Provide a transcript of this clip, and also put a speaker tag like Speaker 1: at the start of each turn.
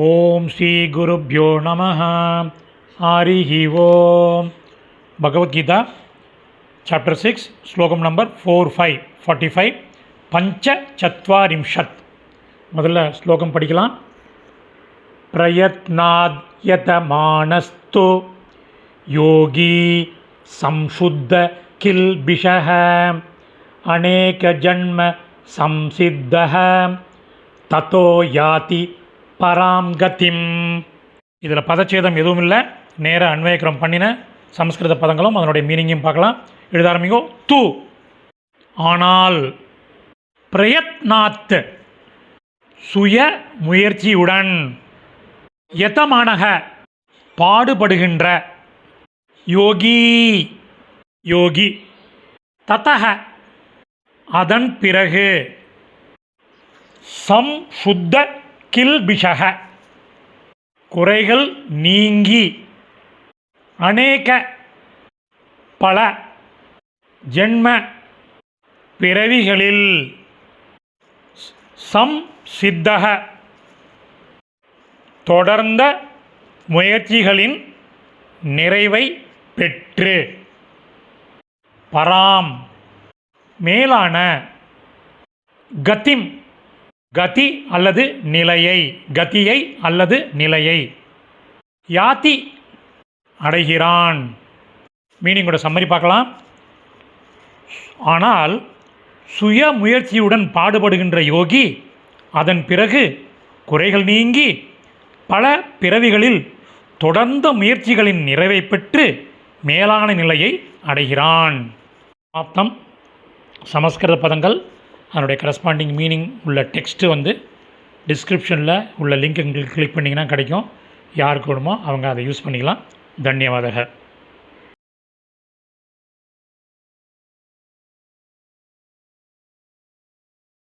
Speaker 1: ஓம் ஸ்ரீ குருப்யோ நமः. ஹரிஹி ஓம். பகவத்கீதா சாப்டர் 6 ஸ்லோகம் நம்பர் 45 பஞ்ச சத்வாரிம்ஷத். முதல்ல ஸ்லோகம் படிக்கலாம். பிரயத்னாத்யதமானஸ்து யோகி சம்சுத்த கில்பிஷஹ அநேக ஜன்ம சம்சித்தஹ ததோ யாதி பராம் கதிம். இதில் பதச்சேதம் எதுவும் இல்லை, நேர அன்வயக்கிரம் பண்ணின சமஸ்கிருத பதங்களும் அதனுடைய மீனிங்கையும் பார்க்கலாம். எழுத ஆரம்பிங்கோ. து ஆனால், பிரயத்னாத் சுய முயற்சியுடன், யதமானக பாடுபடுகின்ற, யோகி யோகி, ததக அதன் பிறகு, சம்சுத்த கில்பிஷக குறைகள் நீங்கி, அநேக பல ஜென்ம பிறவிகளில், சம்சித்தக தொடர்ந்த முயற்சிகளின் நிறைவை பெற்று, பராம் மேலான, கதிம் கதி அல்லது நிலையை, கதியை அல்லது நிலையை, யாதி அடைகிறான். மீனிங்கோட சம்மரி பார்க்கலாம். ஆனால் சுய முயற்சியுடன் பாடுபடுகின்ற யோகி அதன் பிறகு குறைகள் நீங்கி பல பிறவிகளில் தொடர்ந்த முயற்சிகளின் நிறைவை பெற்று மேலான நிலையை அடைகிறான். அர்த்தம், சமஸ்கிருத பதங்கள், அதனுடைய கரஸ்பாண்டிங் மீனிங் உள்ள டெக்ஸ்ட்டு டிஸ்கிரிப்ஷனில் உள்ள லிங்க் கிளிக் பண்ணிங்கன்னா கிடைக்கும். யாருக்கு வேணுமோ அவங்க அதை யூஸ் பண்ணிக்கலாம். தன்யவாதக.